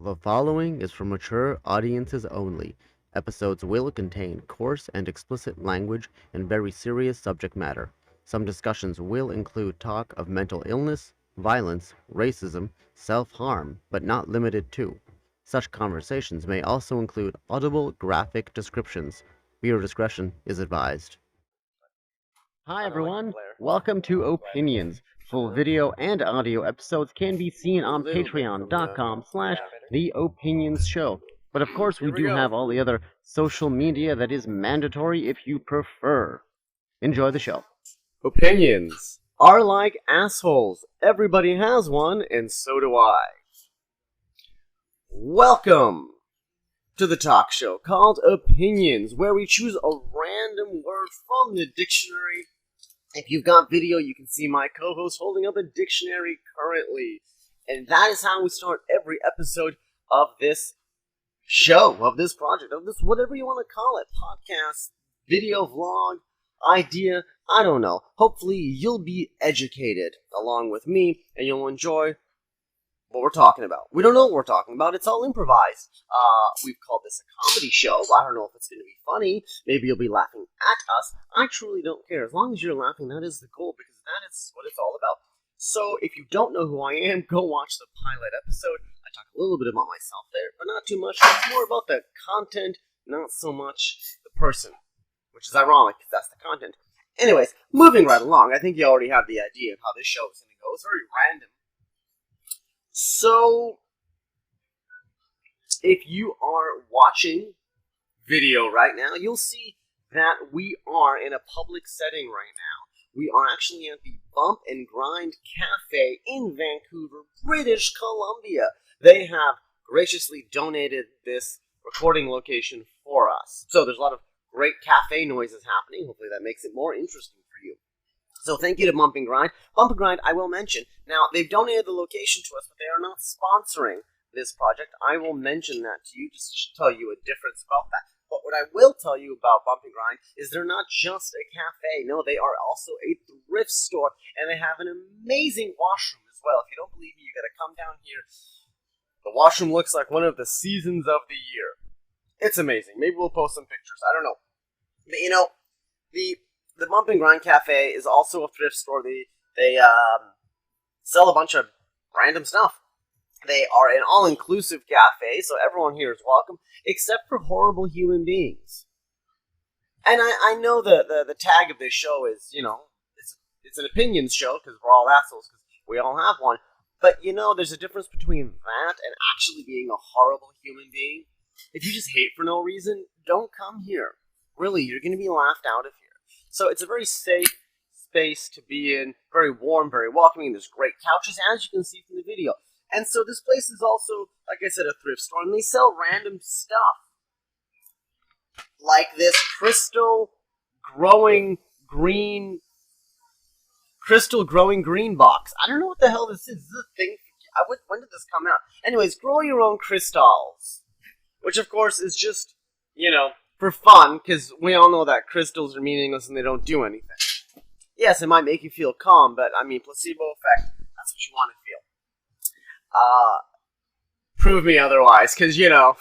The following is for mature audiences only. Episodes will contain coarse and explicit language and very serious subject matter. Some discussions will include talk of mental illness, violence, racism, self-harm, but not limited to. Such conversations may also include audible graphic descriptions. Viewer discretion is advised. Hi everyone, welcome to Opinions. Full video and audio episodes can be seen on patreon.com/ The Opinions Show. But of course we do have all the other social media that is mandatory if you prefer. Enjoy the show. Opinions are like assholes. Everybody has one, and so do I. Welcome to the talk show called Opinions, where we choose a random word from the dictionary. If you've got video, you can see my co-host holding up a dictionary currently. And that is how we start every episode of this show, of this project, of this whatever you want to call it, podcast, video, vlog, idea, I don't know. Hopefully you'll be educated along with me, and you'll enjoy what we're talking about. We don't know what we're talking about. It's all improvised. We've called this a comedy show. I don't know if it's going to be funny. Maybe you'll be laughing at us. I truly don't care. As long as you're laughing, that is the goal, because that is what it's all about. So if you don't know who I am, go watch the pilot episode. I talk a little bit about myself there, but not too much. It's more about the content, not so much the person, which is ironic because that's the content. Anyways, moving right along, I think you already have the idea of how this show is going to go. It's very random. So, if you are watching video right now, you'll see that we are in a public setting right now. We are actually at the Bump and Grind Cafe in Vancouver, British Columbia. They have graciously donated this recording location for us. So there's a lot of great cafe noises happening. Hopefully that makes it more interesting for you. So thank you to Bump and Grind. Bump and Grind, I will mention. Now, they've donated the location to us, but they are not sponsoring this project. I will mention that to you, just to tell you a difference about that. But what I will tell you about Bump and Grind is they're not just a cafe. No, they are also a thrift store, and they have an amazing washroom as well. If you don't believe me, you gotta come down here. The washroom looks like one of the seasons of the year. It's amazing. Maybe we'll post some pictures. I don't know. But, you know, the Bump and Grind Cafe is also a thrift store. They sell a bunch of random stuff. They are an all-inclusive cafe, so everyone here is welcome, except for horrible human beings. And I know the tag of this show is, you know, it's an opinions show, because we're all assholes, because we all have one. But, you know, there's a difference between that and actually being a horrible human being. If you just hate for no reason, don't come here. Really, you're going to be laughed out of here. So it's a very safe space to be in, very warm, very welcoming. There's great couches, as you can see from the video. And so this place is also, like I said, a thrift store, and they sell random stuff. Like this crystal growing green box. I don't know what the hell this is. Is this a thing? When did this come out? Anyways, grow your own crystals. Which, of course, is just, you know, for fun, because we all know that crystals are meaningless and they don't do anything. Yes, it might make you feel calm, but, I mean, placebo effect, that's what you want to feel. Prove me otherwise, because, you know,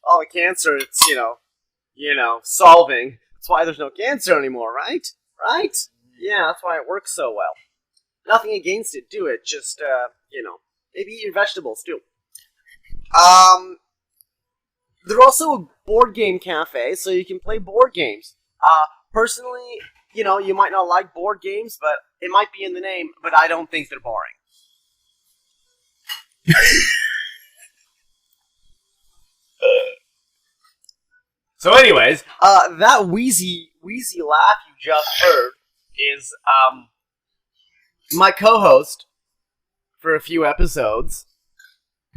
all the cancer, it's, you know, solving. That's why there's no cancer anymore, right? Right? Yeah, that's why it works so well. Nothing against it, do it. Just, you know, maybe eat your vegetables, too. They're also a board game cafe, so you can play board games. Personally, you know, you might not like board games, but it might be in the name, but I don't think they're boring. So anyways, that wheezy laugh you just heard is, my co-host for a few episodes.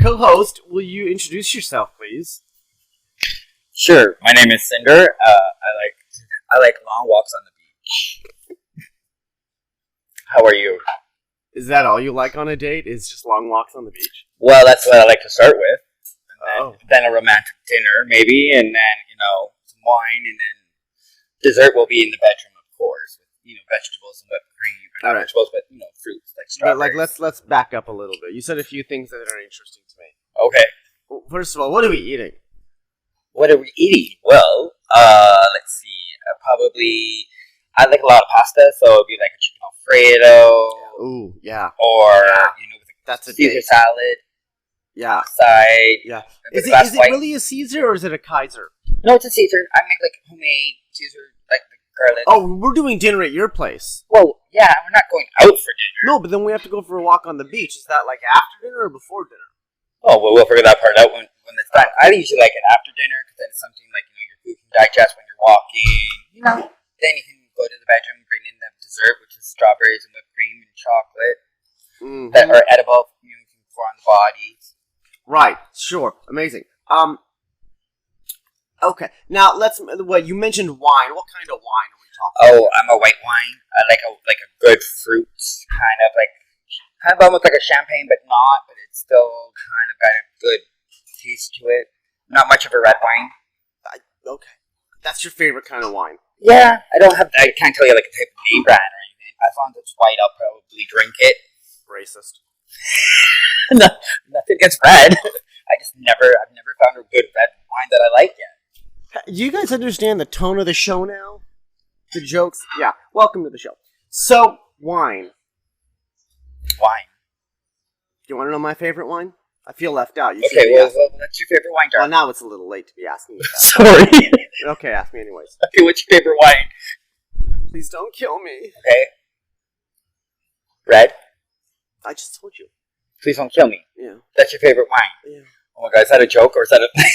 Co-host, will you introduce yourself, please? Sure. My name is Cinder. I like long walks on the beach. How are you? Is that all you like on a date? Is just long walks on the beach? Well, that's what I like to start with. And then a romantic dinner, maybe, and then, you know, some wine, and then dessert will be in the bedroom, of course, with, you know, vegetables and whipped cream. Or not vegetables, but, you know, fruits like strawberries. But, like, let's back up a little bit. You said a few things that are interesting to me. Okay. First of all, what are we eating? What are we eating? Well, let's see. Probably, I like a lot of pasta, so it'd be like a chicken Alfredo. Ooh, yeah. Or, with That's a Caesar date. salad. Yeah. Side. Yeah. Is Is it really a Caesar or is it a Kaiser? No, it's a Caesar. I make like homemade Caesar, like the garlic. Oh, we're doing dinner at your place. Well, yeah, we're not going out for dinner. No, but then we have to go for a walk on the beach. Is that like after dinner or before dinner? Oh, well, we'll figure that part out when it's done. I usually like it after dinner because then it's something like, your food can digest when you're walking. Then you can go to the bedroom, bring in the dessert, which is strawberries and whipped cream and chocolate that are edible. You can pour on the body. Right. Sure. Amazing. Okay. Now you mentioned wine. What kind of wine are we talking? Oh, I'm a white wine. I like a good fruit, kind of almost like a champagne, but not. But it's still kind of got a good taste to it. Not much of a red wine. Okay. That's your favorite kind of wine. Yeah, I can't tell you like a type of name brand or anything. As long as it's white, I'll probably drink it. Racist. Nothing against red. I've never found a good red wine that I like yet. Do you guys understand the tone of the show now? The jokes? Yeah. Welcome to the show. So, wine. Wine. Do you want to know my favorite wine? I feel left out. Okay, well, what's your favorite wine jar? Well, now it's a little late to be asking you that. Sorry. Okay, ask me anyways. Okay, what's your favorite wine? Please don't kill me. Okay. Red? I just told you. Please don't kill me. Yeah. That's your favorite wine? Yeah. Oh my god, is that a joke or is that a thing?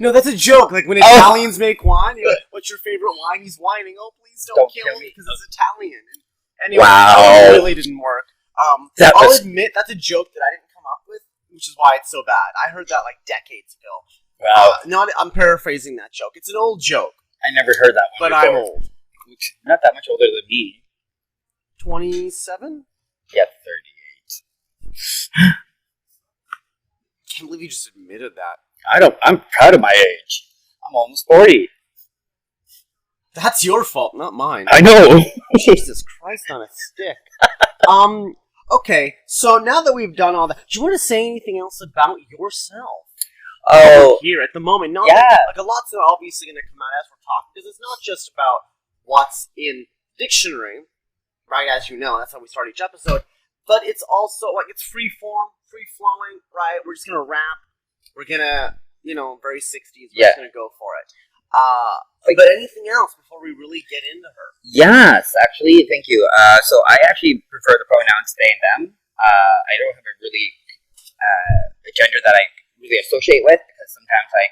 No, that's a joke. Like when Italians make wine, you're like, what's your favorite wine? He's whining. Oh, please don't kill me because it's Italian. And anyway, wow. It really didn't work. I'll admit that's a joke that I didn't come up with, which is why it's so bad. I heard that like decades ago. Wow. I'm paraphrasing that joke. It's an old joke. I never heard that one But before. I'm old. Not that much older than me. 27? Yeah, 38. Can't believe you just admitted that. I'm proud of my age. I'm almost 40. That's your fault, not mine. I know. Jesus Christ on a stick. Okay, so now that we've done all that, do you want to say anything else about yourself? Oh. Here at the moment. No, yeah. Like a lot's obviously going to come out as we're talking, because it's not just about what's in dictionary, right, as you know, that's how we start each episode, but it's also, like, it's free form, free flowing, right? We're just going to rap. We're going to, very 60s, we're just going to go for it. But anything else before we really get into her? Yes, actually, thank you. So I actually prefer the pronouns they and them. I don't have a really a gender that I really associate with, because sometimes I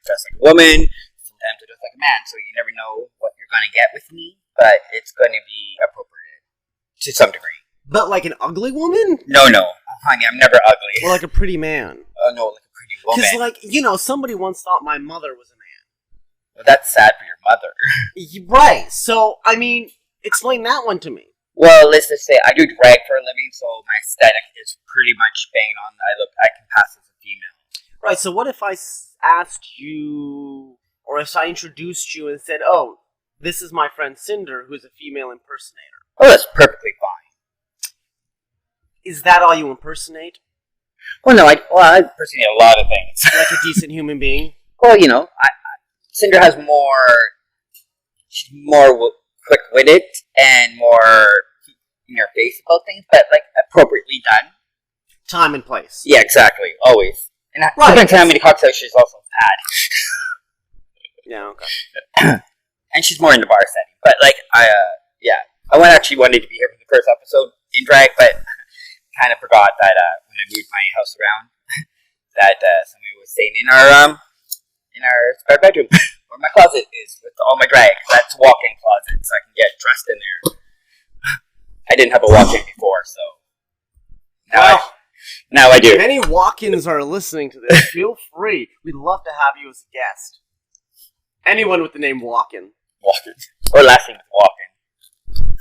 dress like a woman, sometimes I dress like a man, so you never know what you're going to get with me, but it's going to be appropriate to some degree. But like an ugly woman? No, honey, I'm never ugly. Or like a pretty man? No, like a pretty woman. Because, somebody once thought my mother was a man. Well, that's sad for your mother. Right. So, explain that one to me. Well, let's just say I do drag for a living, so my aesthetic is pretty much bang on. I can pass as a female. Right. So, what if I asked you, or if I introduced you and said, "Oh, this is my friend Cinder, who's a female impersonator." Oh, that's perfectly fine. Is that all you impersonate? Well, no. I impersonate a lot of things. Like a decent human being. Well, Cinder has she's more quick-witted and more in your face about things, but like appropriately done. Time and place. Yeah, exactly. Always. And depends on how many cocktails she's also had. Yeah, okay. And she's more in the bar setting. But I actually wanted to be here for the first episode in drag, but kind of forgot that when I moved my house around, that somebody was staying in our spare bedroom, where my closet is with all my drag. That's a walk-in closet, so I can get dressed in there. I didn't have a walk-in before, so now I do. If any walk-ins are listening to this, feel free. We'd love to have you as a guest. Anyone with the name Walk-in. Walk-in. Or last name is Walk-in.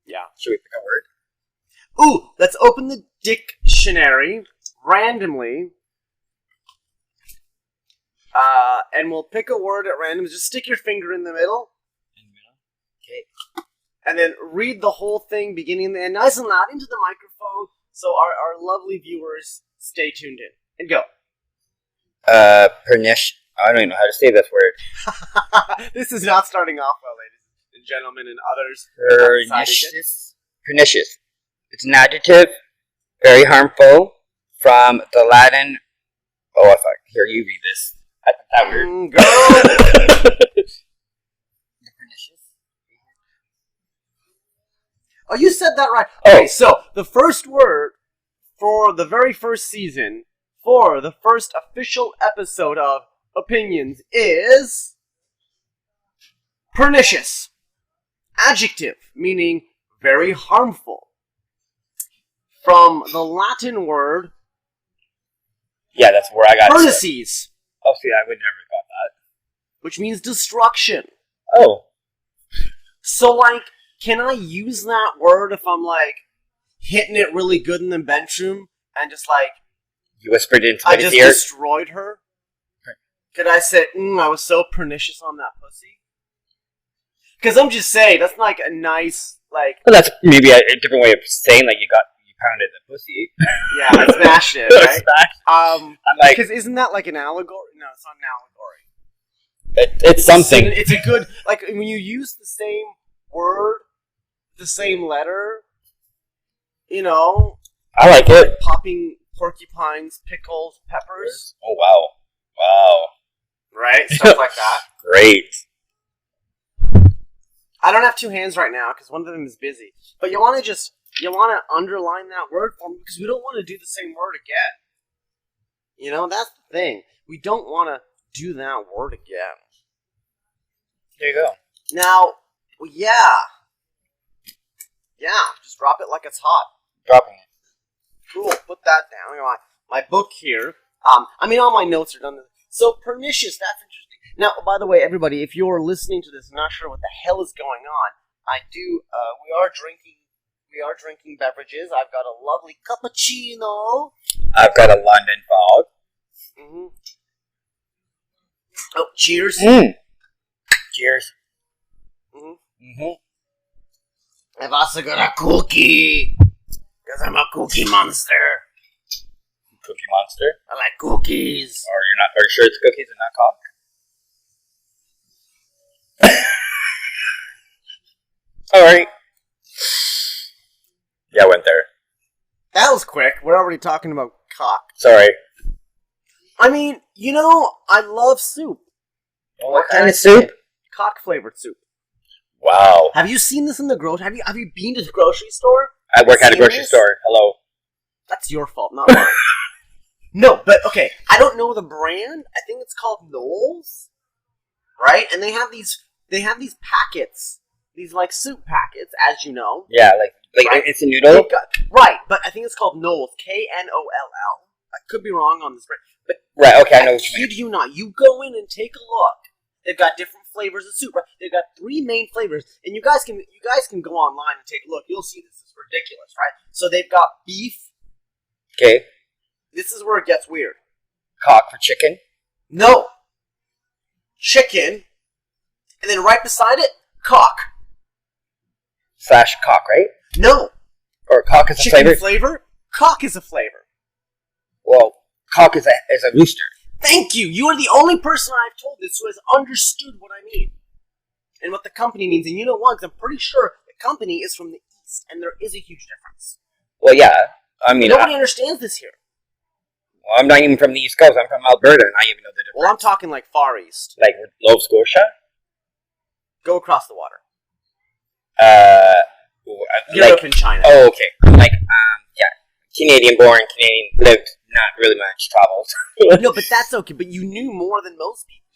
Yeah. Should we pick a word? Ooh, let's open the dictionary randomly. And we'll pick a word at random. Just stick your finger in the middle. In the middle? Okay. And then read the whole thing, beginning and end, nice and loud, into the microphone. So our lovely viewers, stay tuned in. And go. Pernicious. I don't even know how to say this word. This is not starting off well, ladies and gentlemen and others. Pernicious. Pernicious. It's an adjective, very harmful, from the Latin. Oh, fuck. Here, you read this. I think that weird. Girl! Pernicious? Oh, you said that right. Oh. Okay, so the first word for the very first season, for the first official episode of Opinions is pernicious. Adjective, meaning very harmful. From the Latin word Yeah, that's where I got it. Pernicious, Oh, see, I would never got that. which means destruction. Oh. So, like, can I use that word if I'm, like, hitting it really good in the bedroom and just, like, You whispered into I my just ear. destroyed her? Could I say, I was so pernicious on that pussy? Because I'm just saying, that's, like, a nice, like, Well, that's maybe a different way of saying like you pounded the pussy. yeah, I smashed it, right? Smash. I'm like, Because isn't that, like, an allegory? No, it's not an allegory. it's something. It's a good, like, when you use the same word, the same letter, you know, I like it. popping porcupines, pickles, peppers, Oh wow, right? Stuff like that. great. I don't have two hands right now because one of them is busy. But you want to underline that word for me because we don't want to do the same word again. You know, that's the thing. We don't want to do that word again. There you go. Now, yeah, just drop it like it's hot. Dropping it. Cool. Put that down. I got my book here. All my notes are done. So pernicious. That's interesting. Now, by the way, everybody, if you're listening to this, and not sure what the hell is going on, we are drinking beverages. I've got a lovely cappuccino. I've got a London fog. Mm-hmm. Oh, cheers. Cheers. I've also got a cookie. Because I'm a cookie monster. Cookie Monster. I like cookies. Or are you sure it's cookies and not cock? Alright. Yeah, I went there. That was quick. We're already talking about cock. Sorry. I mean, I love soup. Well, what kind of soup? Cock-flavored soup. Wow. Have you seen this in the grocery? Have you been to the grocery store? I work at a Seen grocery this? store. Hello. That's your fault, not mine. No, but okay. I don't know the brand. I think it's called Knowles, right? And they have these packets, these like soup packets, as you know. Yeah, like Right. it's a noodle. Right, but I think it's called Knowles, Knoll. I could be wrong on this brand, but Right. Okay, I know I what you mean. kid you not. You go in and take a look. They've got different flavors of soup. Right? They've got 3 main flavors, and you guys can go online and take a look. You'll see this is ridiculous, right? So they've got beef. Okay. This is where it gets weird. Cock for chicken. No. Chicken, and then right beside it, cock. / cock, right? No. Or cock is a Chicken flavor. flavor. Cock is a flavor. Well, cock is a rooster. Thank you. You are the only person I've told this who has understood what I mean and what the company means. And you know what? 'Cause I'm pretty sure the company is from the East, and there is a huge difference. Well, yeah. I mean, Nobody understands this here. I'm not even from the East Coast. I'm from Alberta, and I even know the difference. Well, I'm talking like Far East. Like Nova Scotia. Go across the water. Like, Europe and China. oh, okay. I'm like, yeah, Canadian born, Canadian lived, not really much traveled. No, but that's okay. But you knew more than most people.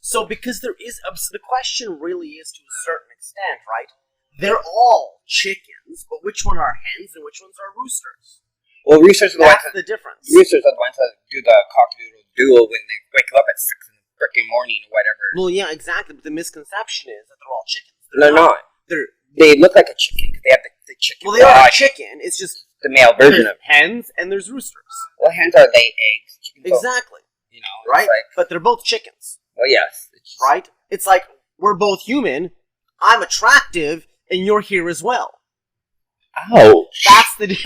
So because there is, so the question really is to a certain extent, right? They're all chickens, but which one are hens and which ones are roosters? Well, roosters are the ones That's the difference. roosters are the ones that do the cock-a-doodle-doo when they wake up at 6 in the freaking morning or whatever. Well, yeah, exactly. But the misconception is that they're all chickens. They're not. They look like a chicken because they have the chicken. Well, they are a body, chicken. It's just the male version there's of it. hens and there's roosters. Well, hens are lay eggs. Chickens don't. Exactly. You know, it's Right? like, But they're both chickens. well, yes. It's just, Right? It's like we're both human. I'm attractive, and you're here as well. Ouch. That's the deal.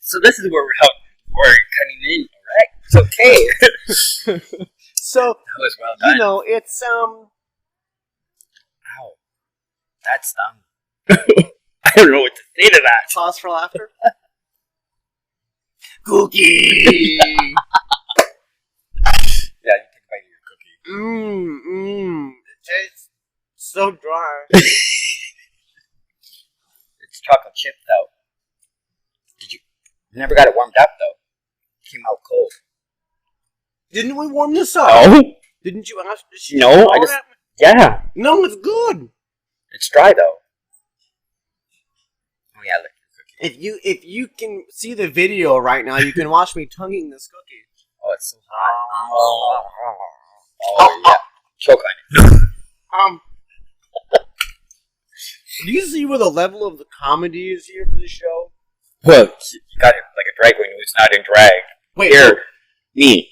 So this is where we're cutting in, alright? It's okay. So, That was well done. you know, it's, Ow. That stung. I don't know what to say to that. pause for laughter. Cookie! Yeah, you take a bite of your cookie. It tastes so dry. It's chocolate chip, though. You never got it warmed up, though. It came out cold. Didn't we warm this up? No. Didn't you ask? Did she No, throw I just... it at me? Yeah. No, it's good. It's dry, though. Oh, yeah, lick your cookie. If you can see the video right now, you can watch me tonguing this cookie. Oh, it's so hot. Oh, yeah. Choke on it. Do you see where the level of the comedy is here for the show? Well, you got it like a drag queen who's not in drag. Wait, Here, me.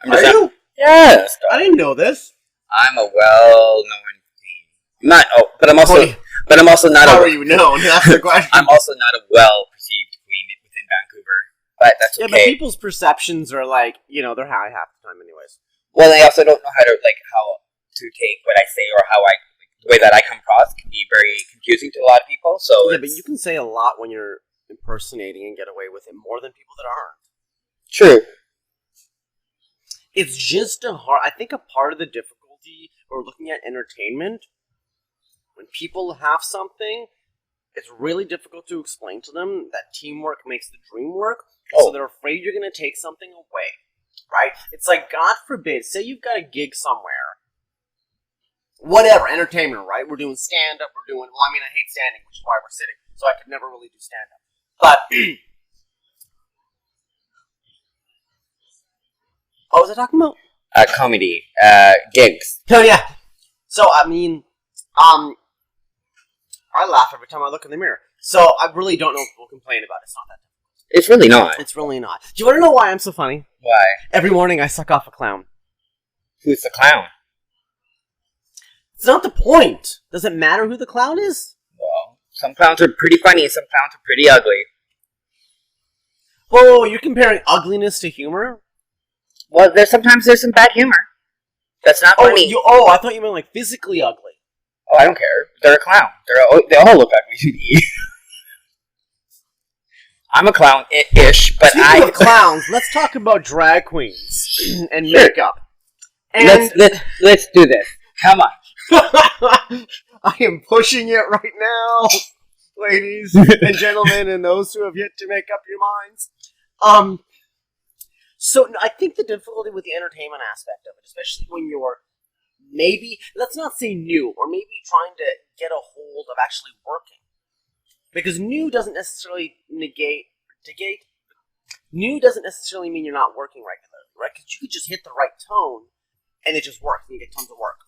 are you? Yes. I didn't know this. I'm a well-known queen. I'm not. Oh, but I'm also. Wait. But I'm also not How a. are you known? That's the question. I'm also not a well-perceived queen within Vancouver. But that's Yeah, okay. but people's perceptions are like, they're high half the time anyways. Well, they also don't know how to to take what I say or how the way that I come across can be very confusing to a lot of people. So Yeah, but you can say a lot when you're impersonating and get away with it more than people that aren't. true. It's just I think a part of the difficulty or looking at entertainment, when people have something, it's really difficult to explain to them that teamwork makes the dream work. Oh. So they're afraid you're going to take something away, right? It's like, God forbid, say you've got a gig somewhere. Whatever, entertainment, right? We're doing stand-up, I hate standing, which is why we're sitting, so I could never really do stand-up. But, what was I talking about? Comedy, gigs. Oh, yeah. So, I laugh every time I look in the mirror. So, I really don't know what people complain about. It's not that difficult. It's really not. It's really not. Do you want to know why I'm so funny? Why? Every morning I suck off a clown. Who's the clown? It's not the point. Does it matter who the clown is? Well, some clowns are pretty funny, some clowns are pretty ugly. Whoa, you're comparing ugliness to humor? Well, sometimes there's some bad humor. That's not funny. I thought you meant like physically ugly. Oh, I don't care. They're a clown. They all look ugly to me. I'm a clown-ish, but Speaking of clowns, let's talk about drag queens and Sure. makeup. And Let's do this. Come on. I am pushing it right now, ladies and gentlemen, and those who have yet to make up your minds. So I think the difficulty with the entertainment aspect of it, especially when you're maybe, let's not say new, or maybe trying to get a hold of actually working. Because new doesn't necessarily new doesn't necessarily mean you're not working regularly, right? Because you could just hit the right tone, and it just works, and you get tons of work.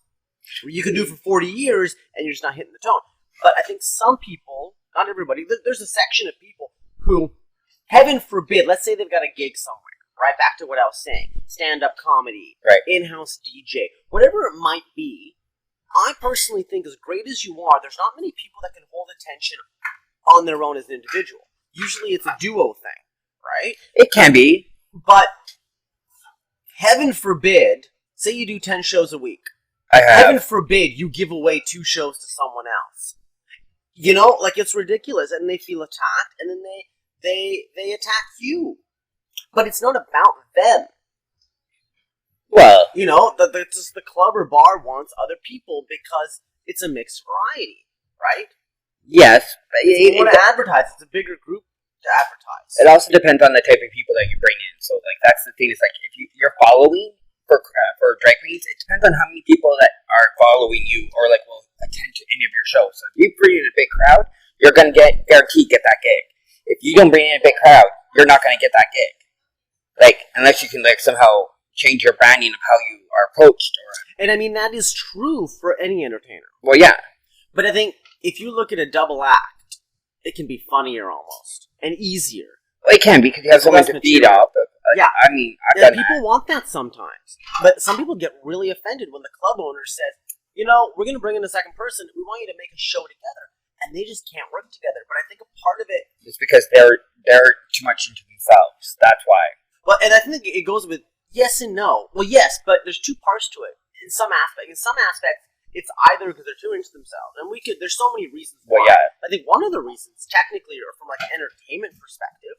Or you could do it for 40 years, and you're just not hitting the tone. But I think some people, not everybody, there's a section of people who, heaven forbid, let's say they've got a gig somewhere, right? Back to what I was saying. Stand-up comedy, Right. in-house DJ, whatever it might be. I personally think as great as you are, there's not many people that can hold attention on their own as an individual. Usually it's a duo thing, right? It can be. But heaven forbid, say you do 10 shows a week. I have. Heaven forbid you give away 2 shows to someone else. It's ridiculous, and they feel attacked, and then they attack you. But it's not about them. Well, The club or bar wants other people because it's a mixed variety, right? yes. But You want to advertise. It's a bigger group to advertise. it also depends on the type of people that you bring in. So, that's the thing. Is if you're following for drag queens, it depends on how many people that are following you or will attend to any of your shows. So, if you bring in a big crowd, you're gonna guaranteed get that gig. If you don't bring in a big crowd, you're not gonna get that gig. Unless you can somehow change your branding of how you are approached. And that is true for any entertainer. Well, yeah. But I think if you look at a double act, it can be funnier almost and easier. Well, it can be because you have someone to feed off of. Yeah. I've And done people that. want that sometimes. But some people get really offended when the club owner says, we're going to bring in a second person. We want you to make a show together. And they just can't work together. But I think a part of it is because they're too much into themselves. That's why. Well, and I think it goes with yes and no. Well, yes, but there's two parts to it. In some aspects, it's either because they're too into themselves, and there's so many reasons why. Well, yeah. I think one of the reasons, technically, or from like an entertainment perspective,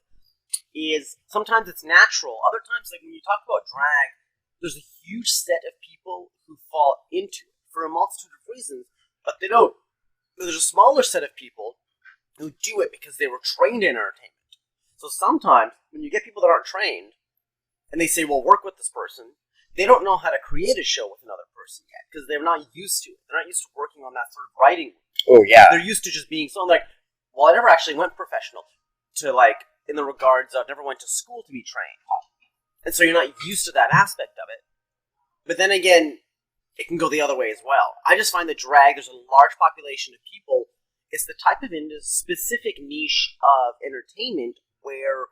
is sometimes it's natural. Other times, like when you talk about drag, there's a huge set of people who fall into it for a multitude of reasons, but they don't. There's a smaller set of people who do it because they were trained in entertainment. So sometimes, when you get people that aren't trained, and they say, well, work with this person, they don't know how to create a show with another person yet, because they're not used to it. They're not used to working on that sort of writing. Oh, yeah. They're used to just being so, like, well, I never actually went professional to, like, in the regards of never went to school to be trained. And so you're not used to that aspect of it. But then again, it can go the other way as well. I just find that drag, there's a large population of people. It's the type of specific niche of entertainment where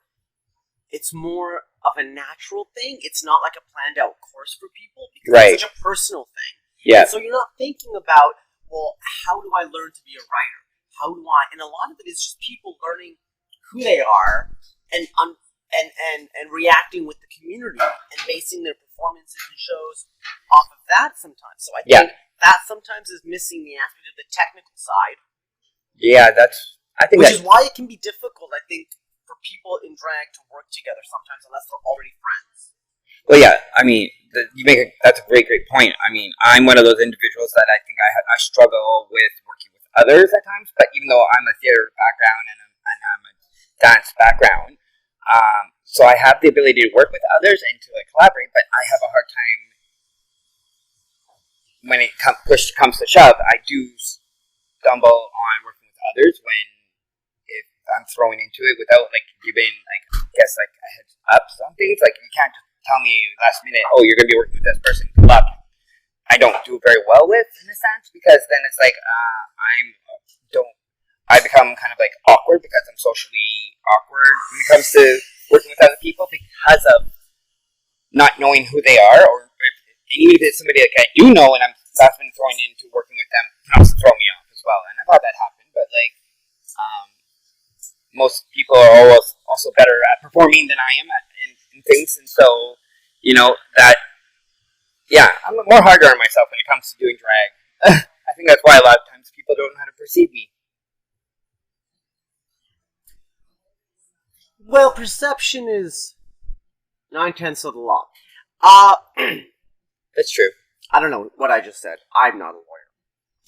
it's more of a natural thing. It's not like a planned out course for people because it's such a personal thing. Yeah. And so you're not thinking about, well, how do I learn to be a writer? How do I? And a lot of it is just people learning who they are and reacting with the community and basing their performances and shows off of that sometimes. So I think that sometimes is missing the aspect of the technical side. Yeah, which is why it can be difficult, I think, for people in drag to work together sometimes unless they're already friends. Well, yeah, I mean, that's a great point. I mean, I'm one of those individuals that I think I struggle with working with others at times, but even though I'm a theater background and I'm a dance background, so I have the ability to work with others and to collaborate, but I have a hard time when push comes to shove. I do stumble on working with others when I'm throwing into it without giving a heads up on things. Like, you can't just tell me last minute, oh, you're gonna be working with this person. Good luck. I don't do very well with, in a sense, because then it's like I become kind of awkward because I'm socially awkward when it comes to working with other people because of not knowing who they are, or even if it's somebody I do know and that's been thrown into working with them, can also throw me off as well. And I've had that happen, but most people are also better at performing than I am in things, and so I'm more harder on myself when it comes to doing drag. I think that's why a lot of times people don't know how to perceive me. Well, perception is 9/10 of the law. That's true. I don't know what I just said. I'm not a lawyer.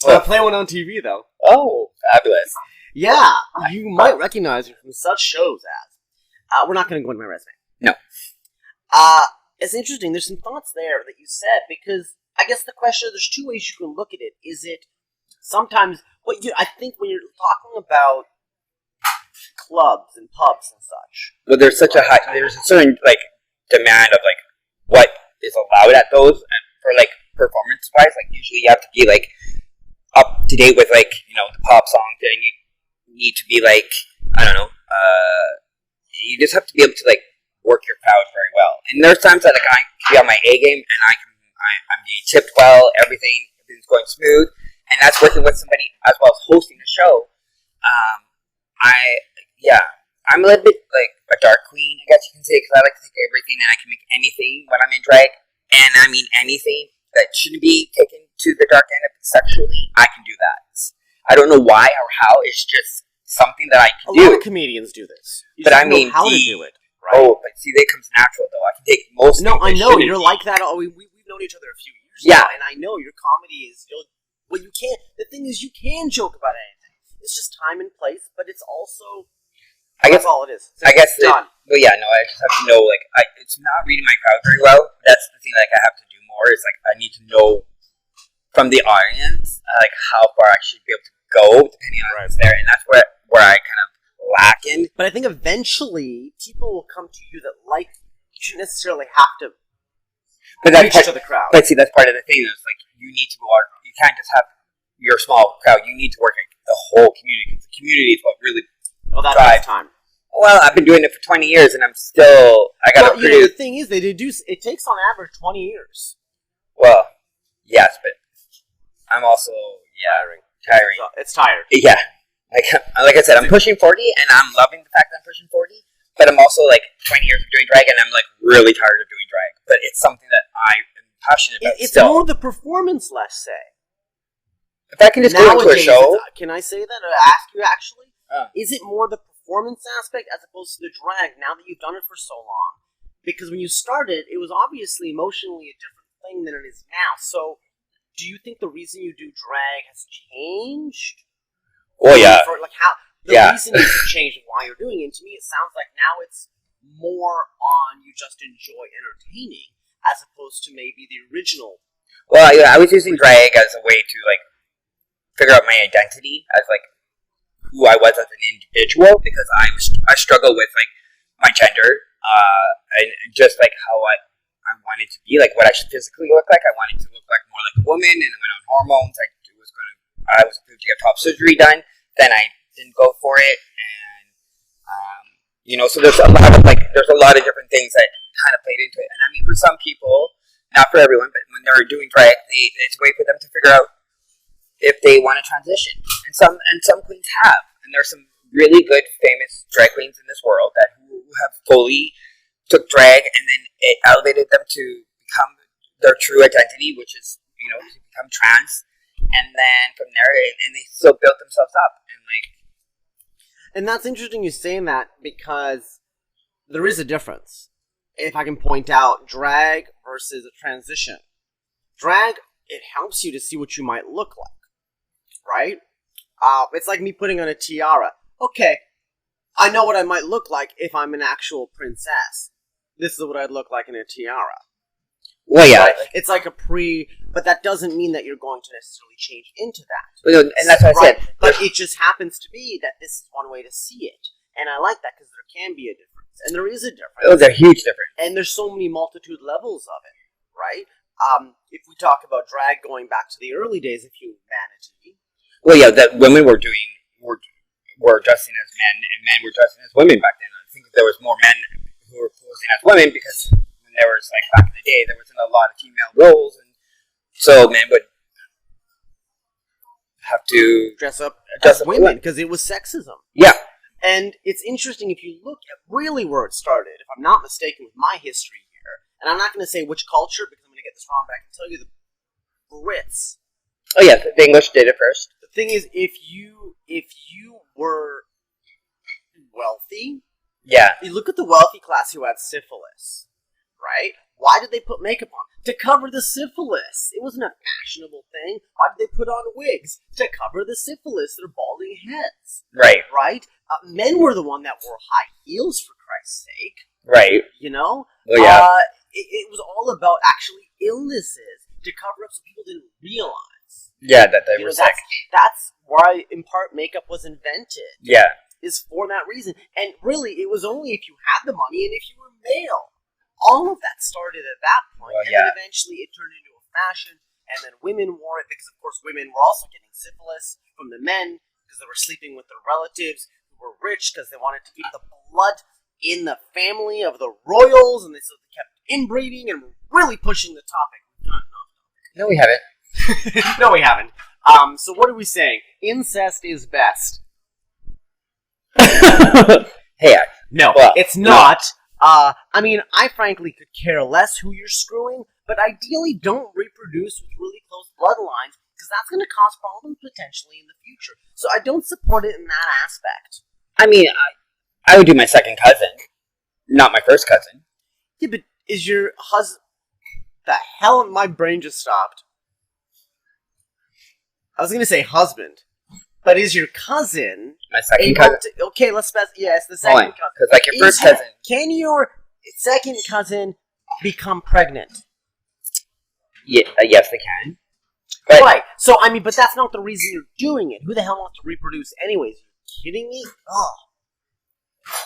But I play one on TV, though. Oh, fabulous. Yeah, you might recognize me from such shows as... we're not going to go into my resume. No. It's interesting. There's some thoughts there that you said, because I guess the question, there's two ways you can look at it. Is it sometimes... I think when you're talking about clubs and pubs and such... Well, there's a certain, demand of, what is allowed at those, and for, performance-wise. Usually you have to be, up to date with, the pop songs, and you need to be I don't know, you just have to be able to work your crowd very well. And there's times that I can be on my A game and I'm being tipped well, everything's going smooth, and that's working with somebody as well as hosting a show. I'm a little bit a dark queen, I guess you can say, because I like to take everything and I can make anything when I'm in drag, and I mean anything that shouldn't be taken to the dark end of it sexually, I can do that. I don't know why or how. It's just something that I can do. A lot of comedians do this. You but just I mean, know how to do it. Right? Oh, but see, that comes natural though. I can take most. No, I know you're like that. Oh, we've known each other a few years. Yeah, now, and I know your comedy is. Well, you can't. The thing is, you can joke about anything. It's just time and place, but it's also. That's all it is. I guess done. But yeah, no, I just have to know. It's not reading my crowd very well. That's the thing. I have to do more. It's I need to know from the audience, how far I should be able to go, depending on what's there, and that's where I kind of lack in. But I think eventually people will come to you that like you. You shouldn't necessarily have to reach to the crowd. But see, that's part of the thing. Is you need to go out. You can't just have your small crowd. You need to work the whole community. The community is what really that's time. Well, I've been doing it for 20 years, and I'm still. I got to produce. The thing is, it takes on average 20 years. Well, yes, but I'm also tiring. It's tired. Yeah, like I said, I'm pushing 40, and I'm loving the fact that I'm pushing 40. But I'm also like 20 years of doing drag, and I'm like really tired of doing drag. But it's something that I am passionate about. It's still. more the performance, let's say. If I can just go into a show, can I say that or ask you actually? Is it more the performance aspect as opposed to the drag? Now that you've done it for so long, because when you started, it was obviously emotionally a different thing than it is now. So, do you think the reason you do drag has changed? Well, yeah. The reason it's changed and why you're doing it, to me, it sounds like now it's more on you just enjoy entertaining as opposed to maybe the original. Well, I was using drag as a way to, like, figure out my identity as, like, who I was as an individual, because I struggle with, like, my gender, and just, like, how I wanted to be, like, what I should physically look like. I wanted to look like more like a woman, and went on hormones. I was approved to get top surgery done. Then I didn't go for it, and so there's a lot of different things that kind of played into it. And I mean, for some people, not for everyone, but when they're doing drag, it's a way for them to figure out if they want to transition. And some queens have, and there's some really good, famous drag queens in this world who have fully took drag, and then it elevated them to become their true identity, which is to become trans. And then from there, and they still built themselves up, and that's interesting you saying that, because there is a difference. If I can point out drag versus a transition. Drag, it helps you to see what you might look like, right? It's like me putting on a tiara. Okay, I know what I might look like if I'm an actual princess. This is what I'd look like in a tiara. Well, yeah. Right? It's like but that doesn't mean that you're going to necessarily change into that. Well, and that's what I said. But it just happens to be that this is one way to see it. And I like that because there can be a difference. And there is a difference. Oh, there's a huge difference. And there's so many multitude levels of it, right? If we talk about drag going back to the early days of humanity. Well, yeah, that women were dressing as men, and men were dressing as women back then. I think there was more men who were posing as women, because there was, like, back in the day, there wasn't a lot of female roles, and so men would have to dress up as women because it was sexism. Yeah. And it's interesting if you look at really where it started, if I'm not mistaken with my history here, and I'm not going to say which culture because I'm going to get this wrong, but I can tell you the Brits. Oh yeah, the English did it first. The thing is, if you were wealthy, yeah, you look at the wealthy class who had syphilis, right? Why did they put makeup on? To cover the syphilis. It wasn't a fashionable thing. Why did they put on wigs? To cover the syphilis, their balding heads. Right. Right? Men were the one that wore high heels, for Christ's sake. Right. You know? Oh, yeah. It was all about actually illnesses to cover up so people didn't realize. Yeah, that they were sick. That's why, in part, makeup was invented. Yeah. Is for that reason. And really, it was only if you had the money and if you were male. All of that started at that point, and then eventually it turned into a fashion, and then women wore it because, of course, women were also getting syphilis from the men because they were sleeping with their relatives who were rich because they wanted to keep the blood in the family of the royals, and so they kept inbreeding and really pushing the topic. No, we haven't. No, we haven't. So what are we saying? Incest is best. Hey, no, it's not. I mean, I frankly could care less who you're screwing, but ideally don't reproduce with really close bloodlines, because that's going to cause problems potentially in the future. So I don't support it in that aspect. I mean, I would do my second cousin, not my first cousin. Yeah, but is your husband... The hell, my brain just stopped. I was going to say husband, but is your cousin... My second cousin. Okay, let's specify. Yes, the second cousin. Because, like, your first cousin. Can your second cousin become pregnant? Yeah, yes, they can. But, right. So, I mean, but that's not the reason you're doing it. Who the hell wants to reproduce anyways? Are you kidding me? Oh.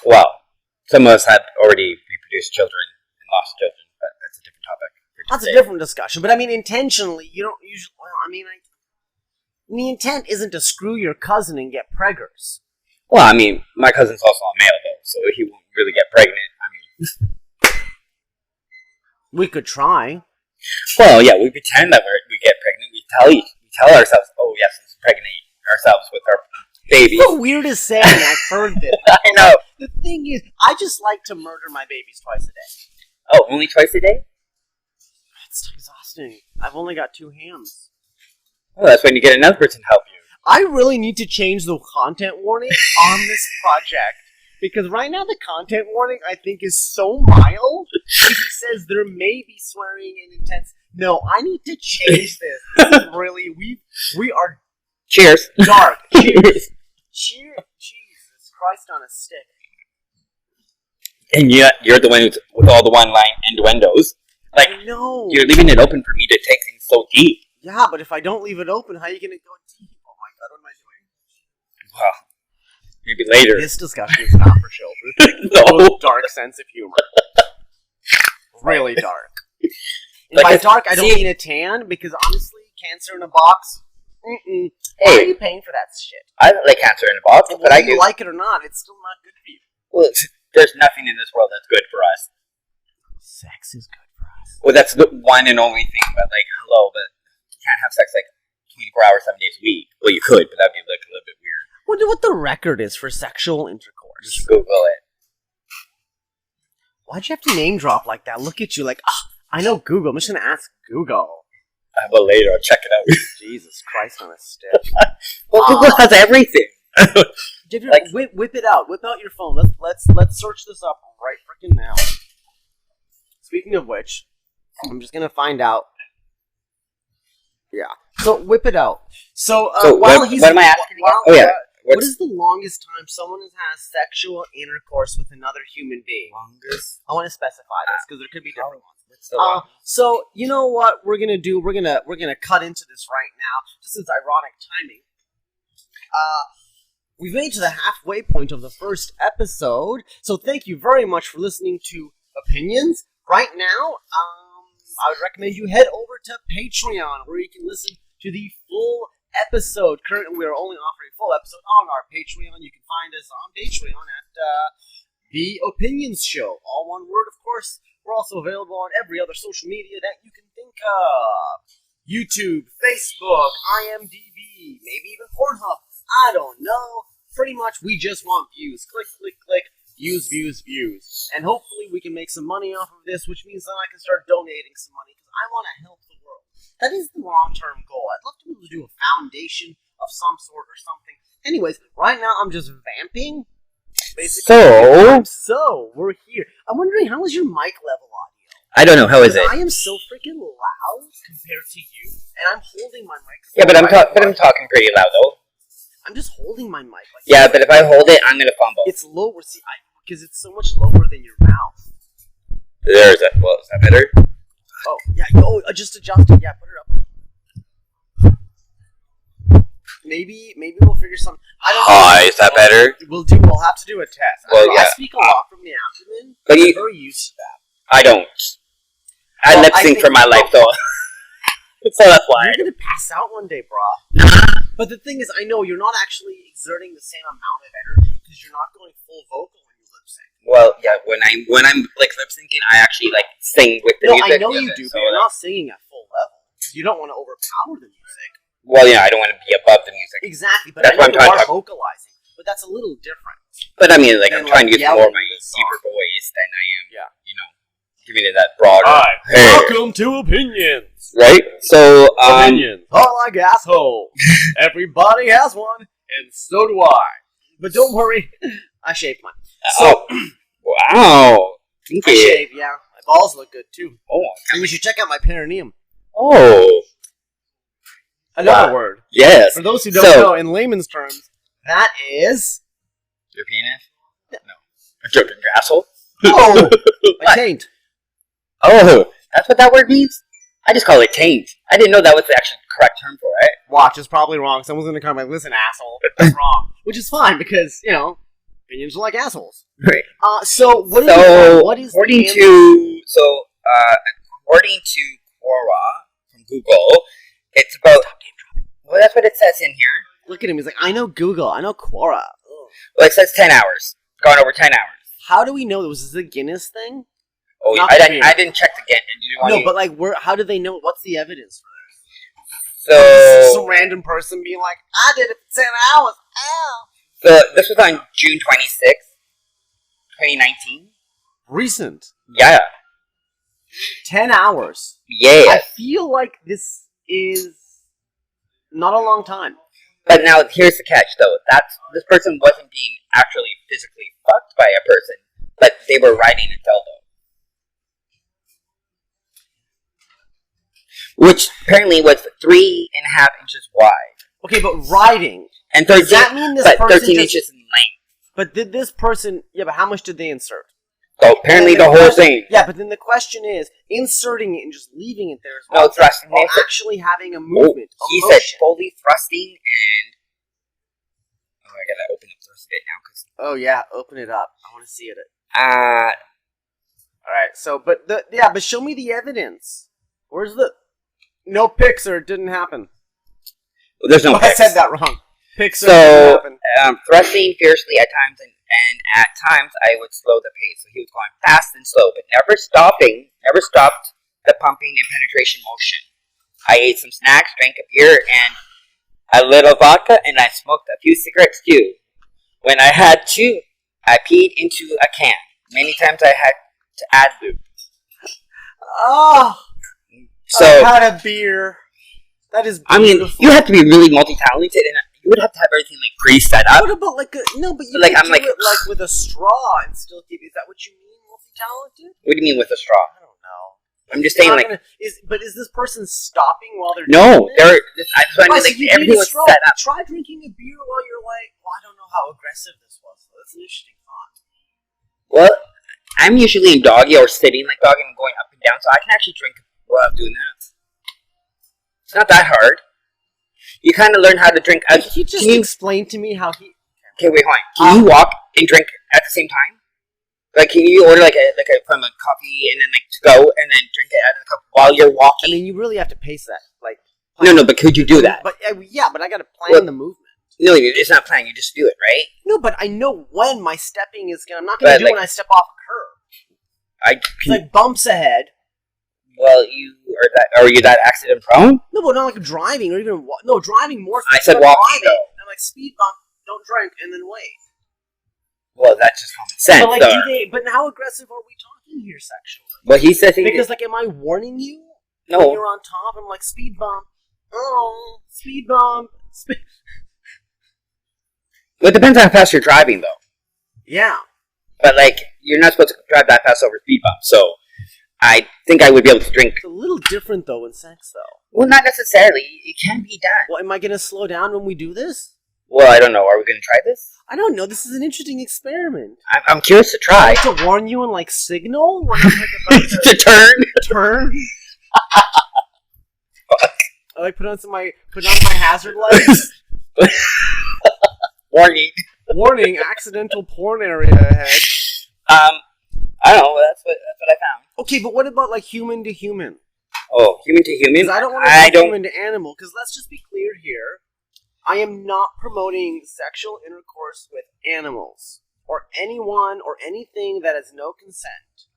Well, some of us have already reproduced children and lost children, but that's a different topic. That's a different discussion. But, I mean, intentionally, you don't usually... Well, I mean, the intent isn't to screw your cousin and get preggers. Well, I mean, my cousin's also a male, though, so he won't really get pregnant. I mean... We could try. Well, yeah, we pretend that we get pregnant. We tell ourselves, oh yes, let's impregnate ourselves with our babies. The weirdest saying I've heard this. I know. The thing is, I just like to murder my babies twice a day. Oh, only twice a day? That's exhausting. I've only got 2 hands. Oh, that's when you get another person to help you. I really need to change the content warning on this project. Because right now the content warning, I think, is so mild. It says there may be swearing and intense. No, I need to change this. This is really, we are Cheers. dark. Cheers. Cheers. Jesus Christ on a stick. And yet, you're the one who's with all the one-line innuendos. Like, I know. you're leaving it open for me to take things so deep. Yeah, but if I don't leave it open, how are you going to go deep? Oh my god, what am I doing? Well, maybe later. This discussion is not for children. No. Dark sense of humor. Really dark. And Like by a- dark, I don't see- mean a tan, because honestly, cancer in a box, mm-mm. Why are Hey, you paying for that shit? I like cancer in a box, but Whether I you do. like it or not, it's still not good for you. Well, there's nothing in this world that's good for us. Sex is good for us. Well, that's the one and only thing. But like, hello, but you can't have sex like 24 hours, 7 days a week. Well, you could, but that'd be like a little bit weird. Wonder what the record is for sexual You intercourse. should Google it. Why'd you have to name drop like that? Look at you like, I know Google. I'm just going to ask Google. Well, later I'll check it out. Jesus Christ on a stick. Well, Google has everything. Like- Whip it out. Whip out your phone. Let's search this up right freaking now. Speaking of which, I'm just gonna find out. Yeah. So whip it out. So, So while what- he's what am I asking again? while- Oh, yeah. what What's is the longest time someone has had sexual intercourse with another human being? longest? I want to specify this because there could be different ones. What's the longest? So you know what we're gonna do? We're gonna cut into this right now. Just as ironic timing. We've made to the halfway point of the first episode, so thank you very much for listening to Opinions. Right now, I would recommend you head over to Patreon, where you can listen to the full episode. Currently, we are only offering a full episode on our Patreon. You can find us on Patreon at The Opinions Show. All one word, of course. We're also available on every other social media that you can think of. YouTube, Facebook, IMDb, maybe even Pornhub. I don't know. Pretty much, we just want views. Click, click, click. Views, views, views. And hopefully we can make some money off of this, which means then I can start donating some money, because I want to help the world. That is the long-term goal. I'd love to be able to do a foundation of some sort or something. Anyways, right now I'm just vamping. Basically. So, we're here. I'm wondering, how is your mic level audio? I don't know. How is it? I am so freaking loud compared to you, and I'm holding my microphone. Yeah, but I'm right talking pretty loud though. I'm just holding my mic. Like Yeah, but if I hold it, I'm gonna fumble. it's lower. See, because it's so much lower than your mouth. There's that. Well, is that better? Oh, yeah. Just adjust it. Yeah, put it up. Maybe we'll figure something. I don't know. Hi, is that better? We'll have to do a test. Well, I yeah. speak a lot from the abdomen. But I'm you- very used to that. I don't. I Well, lip I sync think- for my life though. So that's why. You're gonna pass out one day, bro. But the thing is, I know you're not actually exerting the same amount of energy because you're not going full vocal when you lip sync. Well, yeah. When I'm like lip syncing, I actually like sing with the No, music. I know with you it, do, so, but you're like- not singing at full level. You don't want to overpower the music. Well, yeah, I don't want to be above the music. Exactly, but That's I know what I'm you trying are to- vocalizing. But that's a little different. But I mean, like, Then, I'm trying to like, use more of yelling my this song. deeper voice than I am. Yeah. You know, giving it that broader. Hey. Welcome to Opinions. Right. So, Opinions are like assholes. Everybody has one, and so do I. But don't worry, I shaved mine. So, wow. Thank I you. shaved, yeah. My balls look good, too. Oh. And you should check out my perineum. Oh. Another Wow. word. Yes. For those who don't So- know, in layman's terms, that is... Your penis? No. I'm joking. Your asshole? Oh! a What? taint. Oh, that's what that word means? I just call it taint. I didn't know that was the actual correct term for it. Watch is probably wrong. Someone's gonna come like, listen, asshole, that's wrong. Which is fine, because, opinions are like assholes. Right. So, what is So, what is according the to according to Quora from Google, it's about. Well, that's what it says in here. Look at him, he's like, I know Google, I know Quora. Ugh. Well, it says 10 hours. Gone over 10 hours. How do we know? Was this a Guinness thing? Oh, Not I the didn't check the get. No, but like, how do they know? What's the evidence for So some random person being like, I did it for 10 hours. Ow. So this was on June 26th, 2019. Recent. Yeah. 10 hours. Yeah. I feel like this is not a long time. But now here's the catch, though. This person wasn't being actually physically fucked by a person, but they were riding a dildo, which apparently was 3.5 inches wide. Okay, but riding. And 13, does that mean this but person 13 just, inches in length. But did this person? Yeah, but how much did they insert? So apparently the whole thing. Yeah, but then the question is, inserting it and just leaving it there as well. No, thrusting. Or actually having a movement. He motion. said fully thrusting and. Oh, I gotta open up thrust a bit now because. Oh yeah, open it up. I want to see it. All right. So, but show me the evidence. Where's the? No pics, or it didn't happen. Well, there's no. I said that wrong. Pics. So thrusting fiercely at times, and at times I would slow the pace. So he was going fast and slow, but never stopped the pumping and penetration motion. I ate some snacks, drank a beer and a little vodka, and I smoked a few cigarettes too. When I had to, I peed into a can. Many times I had to add lube. Oh, so I had a beer. That is beautiful. I mean, you have to be really multi-talented, and you would have to have everything like pre-set up. What about like no? But you like could I'm do like it like with a straw and still keep. Is that what you mean, multi-talented? What do you mean with a straw? I don't know. I'm just saying, like, is this person stopping while they're no, doing they're. this? I just want to like everything was set up. Try drinking a beer while you're like, well, I don't know how aggressive this was. So that's an interesting thought. Well, I'm usually in doggy or sitting like doggy and going up and down, so I can actually drink while I'm doing that. It's not that hard. You kind of learn how to drink. Can you just explain to me how he? Okay, wait, hold on. Can you walk and drink at the same time? Like, can you order like a from a coffee and then like to go and then drink it out of the cup while you're walking? I mean, you really have to pace that. Like, no, but could you do that? But yeah, but I got to plan the movement. No, it's not planned. You just do it, right? No, but I know when my stepping is gonna. I'm not gonna do it when I step off a curb. It's like bumps ahead. Well, are you that accident prone? No, but not like driving or even driving more. I said walking though. I'm like speed bump, don't drink, and then wait. Well, that's just common sense. But like, but how aggressive are we talking here sexually? Well, he says because like, am I warning you? No. When you're on top, I'm like speed bump. Oh, speed bump. Well, it depends on how fast you're driving, though. Yeah. But like, you're not supposed to drive that fast over speed bump, so. I think I would be able to drink. It's a little different, though, in sex, though. Well, not necessarily. It can be done. Well, am I going to slow down when we do this? Well, I don't know. Are we going to try this? I don't know. This is an interesting experiment. I'm curious to try. I like to warn you and, like, signal when I'm like about to turn? Turn? I like put on my hazard lights. Warning. Warning, accidental porn area ahead. I don't know. That's what I found. Okay, but what about like human to human? Oh, human to human? Because I don't want to go human to animal. Because let's just be clear here. I am not promoting sexual intercourse with animals or anyone or anything that has no consent.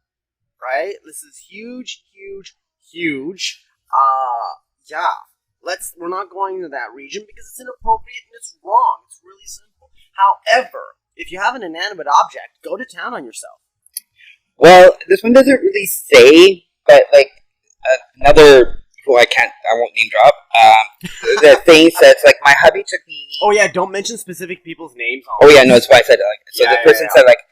Right? This is huge, huge, huge. Yeah. We're not going to that region because it's inappropriate and it's wrong. It's really simple. However, if you have an inanimate object, go to town on yourself. Well, this one doesn't really say, but like another who I won't name drop. The thing says like my hubby took me. Oh yeah, don't mention specific people's names. Oh yeah, no, that's why I said like. So the person said like,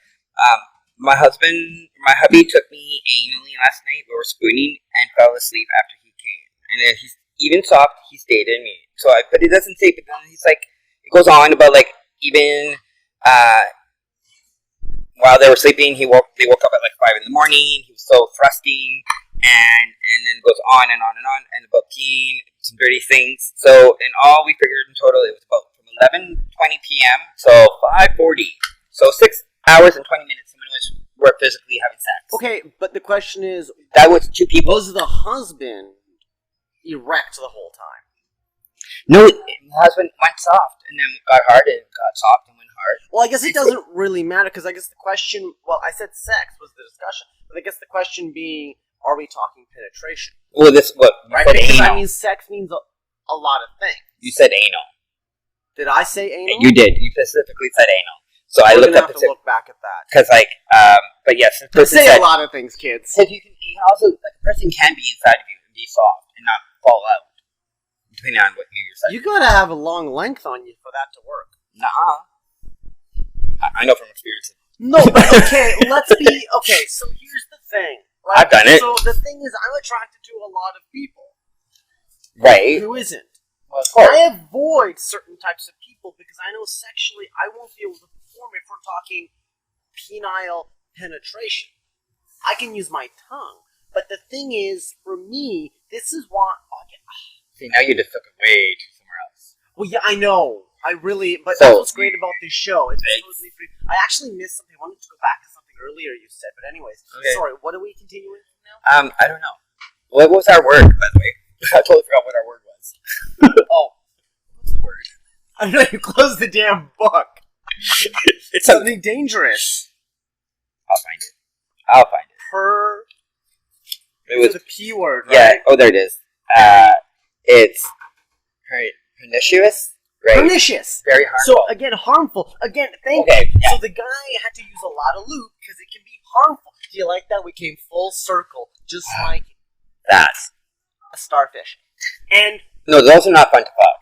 my hubby took me anally last night. We were spooning and fell asleep after he came, and then he's even soft. He stayed in me. So but it doesn't say. But then he's like, it goes on about like even. While they were sleeping, they woke up at like 5 in the morning. He was so thrusting, and then it goes on and on and on, and about peeing, some dirty things. So in all, we figured in total it was about from 11:20 p.m. so 5:40. So 6 hours and 20 minutes. Were physically having sex. Okay, but the question is, that was 2 people. Was the husband erect the whole time? No, the husband went soft and then got hard and got soft and went hard. Well, I guess it doesn't really matter because I guess the question, I said sex was the discussion, but I guess the question being, are we talking penetration? Well, this what right? Because I mean, sex means a lot of things. You said anal. Did I say anal? You did. You specifically said anal. So I We're looked gonna up have the to look back at that. because but yes, the I person say said a lot of things, kids. because you can also like a person can be inside of you and be soft and not fall out depending on what you're saying. You gotta have a long length on you for that to work. Nuh-uh. I know from experience. No, but okay, let's be okay. So here's the thing. Like, I've done it. So the thing is, I'm attracted to a lot of people. Right. Who isn't? Well, of course. I avoid certain types of people because I know sexually I won't be able to perform if we're talking penile penetration. I can use my tongue, but the thing is, for me, this is why. See, now you just took it way to somewhere else. Well, yeah, I know. I really, but So, that's what's great about this show. It's totally free. I actually missed something. I wanted to go back to something earlier you said, but anyways, Okay. sorry. What are we continuing now? I don't know. What was our word, by the way? I totally forgot what our word was. Oh, What's the word? I know you closed the damn book. It's Something dangerous. I'll find it. It was the P word, right? yeah. Oh, there it is. It's pernicious. Right. Pernicious. Very harmful. So again, harmful. Again, thank you. Okay, yeah. So the guy had to use a lot of lube because it can be harmful. Do you like that? We came full circle, just like That's a starfish. And no, those are not fun to fuck.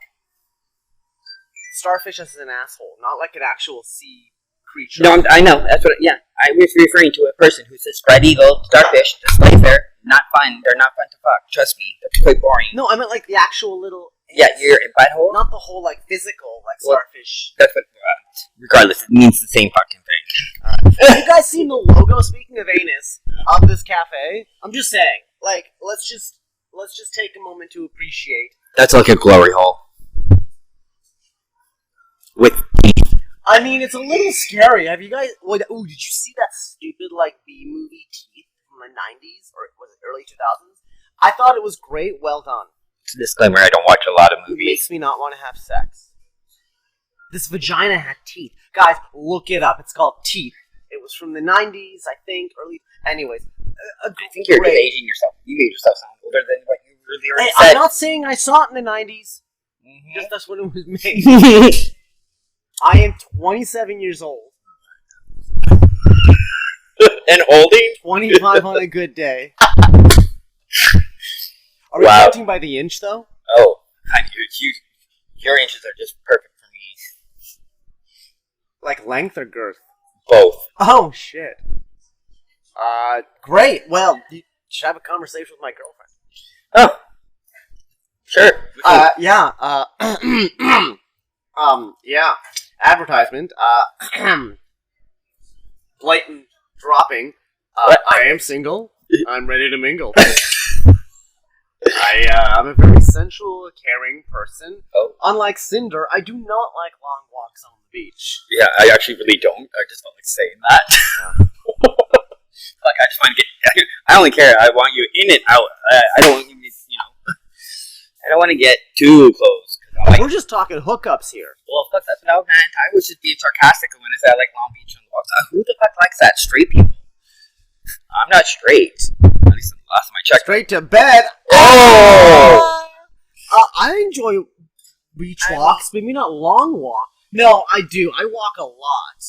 starfish is an asshole, not like an actual sea creature. No, I know. That's what. Yeah, I was referring to a person who says spread eagle, starfish, just lays there. Not fun. They're not fun to fuck. Trust me, they're quite boring. No, I meant like the actual little. Yeah, your butthole. Not the whole like physical like Well, starfish. That's what. Regardless, it means the same fucking thing. Have you guys seen the logo? Speaking of anus, of this cafe, I'm just saying. Like, let's just take a moment to appreciate. That's like a glory hole. With I mean, it's a little scary. Have you guys? Did you see that stupid like B movie Teeth from the '90s or was it early 2000s? I thought it was great. Well done. disclaimer, I don't watch a lot of It movies. makes me not want to have sex. This vagina had teeth. Guys, look it up. It's called Teeth. It was from the '90s, I think. Early. Anyways, I think you're just aging yourself. You made yourself sound older than what you really already Hey, said. I'm not saying I saw it in the '90s. Mhm. Just that's when it was made. I am 27 years old. And holding? 25 on a good day. Are we Wow. counting by the inch, though? Oh, your inches are just perfect for me. Like length or girth? Both. Oh, shit. Great. Well, you should have a conversation with my girlfriend. Oh. Sure. Yeah. Advertisement. Blatant dropping. I am single. I'm ready to mingle. I'm a very sensual, caring person. Oh. Unlike Cinder, I do not like long walks on the beach. Yeah, I actually really don't. I just felt like saying that. Like, I just want to get... I only care. I want you in and out. I don't want you to, I don't want to get too close. We're just talking hookups here. Well, fuck that. No, man. I was just being sarcastic when I said I like Long Beach on the walks. Who the fuck likes that? Straight people. I'm not straight. At least the last time I checked. Straight to bed. Oh! I enjoy beach walks, maybe not long walk. No, I do. I walk a lot.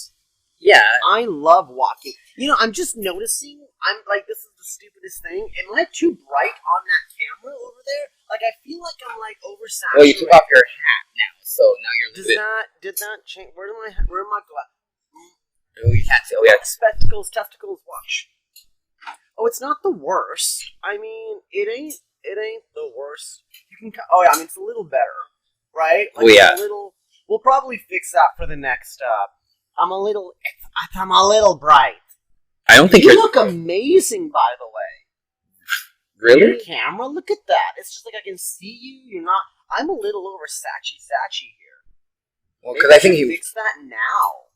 Yeah. I love walking. I'm just noticing, I'm like, this is the stupidest thing. Am I too bright on that camera over there? Like, I feel like I'm, like, oversaturated. Well, you took off your hat now, so now you're a little bit... Did that change? Where am I glasses? Oh, you can't see. Oh, yeah. Spectacles, testicles, watch. Oh, it's not the worst. I mean, it ain't the worst. You can, it's a little better, right? Like, oh, yeah. It's a little, we'll probably fix that for the next, I'm a little bright. I don't think you you're... look amazing, by the way. Really? Your camera, look at that. It's just like I can see you. You're not. I'm a little over satchy here. Well, because I think you fix that now.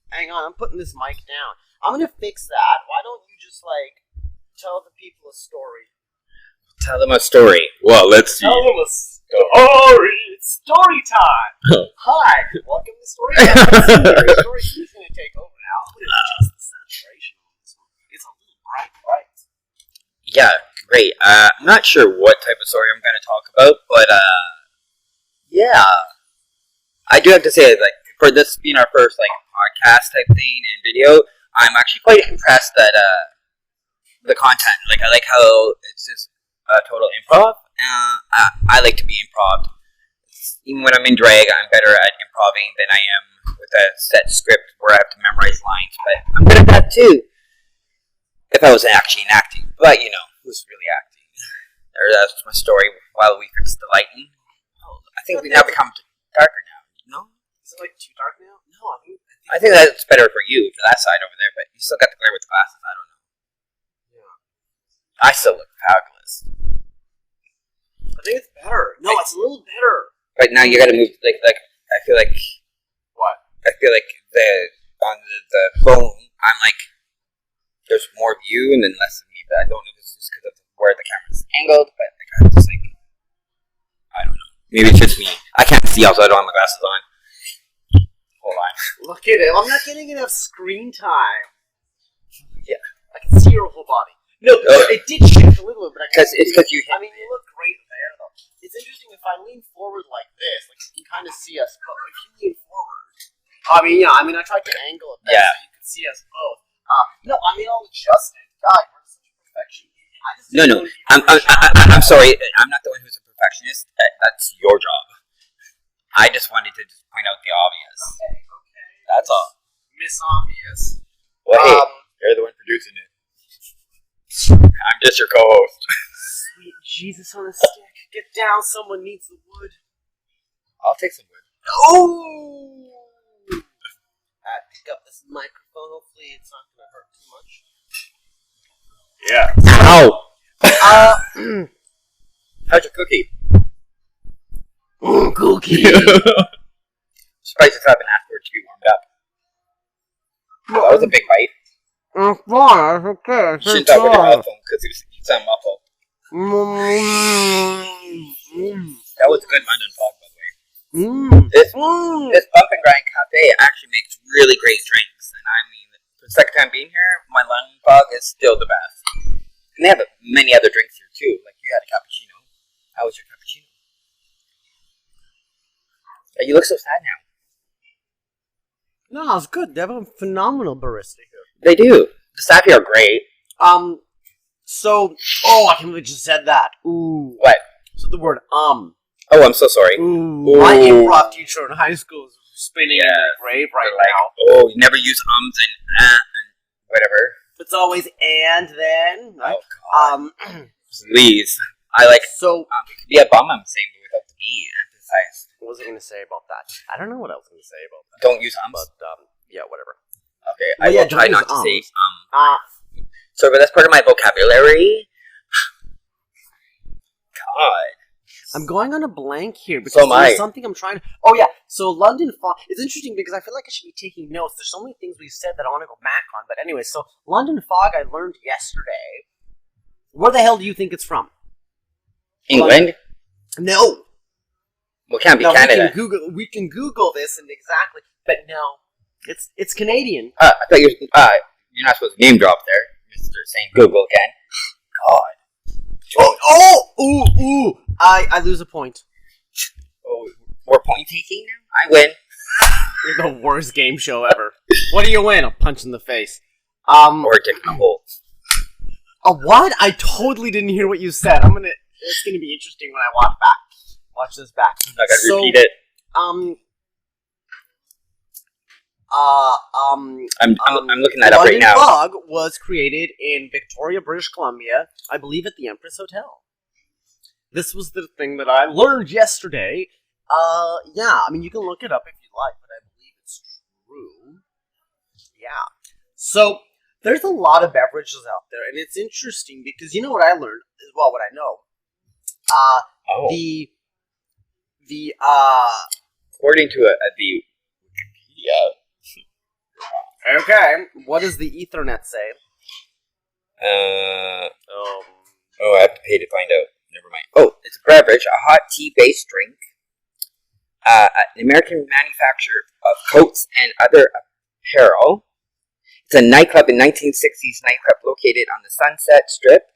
Hang on, I'm putting this mic down. I'm gonna fix that. Why don't you just like tell the people a story? Tell them a story. Well, let's see. Tell them a story. It's story time. Hi, welcome to story time. Story 2's gonna take over now. I'm gonna adjust the saturation on this one. It's a little bright. Yeah, great. I'm not sure what type of story I'm going to talk about, but Yeah, I do have to say, like, for this being our first like podcast type thing and video, I'm actually quite impressed that the content. Like, I like how it's just total improv. I like to be improv. Even when I'm in drag, I'm better at improving than I am with a set script where I have to memorize lines. But I'm good at that too. If I was actually acting, but who's really acting? That's my story. While we fix the lighting, I think we now become darker now. No, is it like too dark now? No, I think that's better for you for that side over there. But you still got the glare with the glasses. I don't know. Yeah, I still look fabulous. I think it's better. No, it's a little better. But now you got to move. Like I feel like what? I feel like on the phone, I'm like there's more of you and then less of me. But I don't know if it's just because of where the camera's angled. But like I'm just like I don't know. Maybe it's just me. I can't see also. I don't have my glasses on. Hold on. Look at it. I'm not getting enough screen time. Yeah, I can see your whole body. No, it did shift a little bit, but it's because you. I mean, you look great there, though. It's interesting if I lean forward like this, like you can kind of see us both. If you lean forward, I tried to angle it there so you can see us both. No, I mean, I'll adjust it. God, you're such a perfection. No. I'm sorry. I'm not the one who's a perfectionist. That's your job. I just wanted to just point out the obvious. Okay. That's all. Miss Obvious. Well, hey, you're the one producing it. I'm just your co-host. Sweet Jesus on a stick. Get down, someone needs the wood. I'll take some wood. Oh! I pick up this microphone. Hopefully it's not going to hurt too much. Yeah. Ow! How's your cookie? Cookie! Surprised it's haven't asked for it to be warmed up. Well, that was a big bite. It's fine. It's okay. You shouldn't talk with your mouth phone because you sound muffled. That was a good London fog, by the way. This Bump and Grind Cafe actually makes really great drinks. And I mean, for the second time being here, my London fog is still the best. And they have many other drinks here, too. Like, you had a cappuccino. How was your cappuccino? You look so sad now. No, it's good. They have a phenomenal barista here. They do. The staff here are great. I can't believe you just said that. Ooh. What? So the word Oh, I'm so sorry. Ooh. My improv teacher in high school is spinning in their grave right now. Oh, you never use ums and whatever. It's always and then. Right? Oh, God. Please. I like. So. It could be a bum, I'm saying, but without the B emphasized. What was I going to say about that? I don't know what I was going to say about that. Don't use ums. But, yeah, whatever. Okay, I will try not to ums. say Sorry, but that's part of my vocabulary. God. I'm going on a blank here because there's something I'm trying to... Oh, yeah. So London Fog... It's interesting because I feel like I should be taking notes. There's so many things we said that I want to go back on. But anyway, so London Fog I learned yesterday. Where the hell do you think it's from? England? No. Well, it can't be Canada. We can Google this and exactly... But no. It's Canadian. I thought you're not supposed to name drop there, Mr. St. Google again. God. Ooh. I lose a point. Oh, we're point taking now? I win. You're the worst game show ever. What do you win? A punch in the face. Or a dick in the hole. A what? I totally didn't hear what you said. It's gonna be interesting when I watch this back. I gotta repeat it. I'm looking that up right now. London Fog was created in Victoria, British Columbia, I believe at the Empress Hotel. This was the thing that I learned yesterday. Yeah, I mean, you can look it up if you like, but I believe it's true. Yeah. So, there's a lot of beverages out there, and it's interesting because you know what I learned? Well, what I know. According to the Wikipedia. Okay, what does the Ethernet say? I have to pay to find out. Never mind. Oh, it's a beverage, a hot tea-based drink. An American manufacturer of coats and other apparel. It's a nightclub in 1960s nightclub located on the Sunset Strip.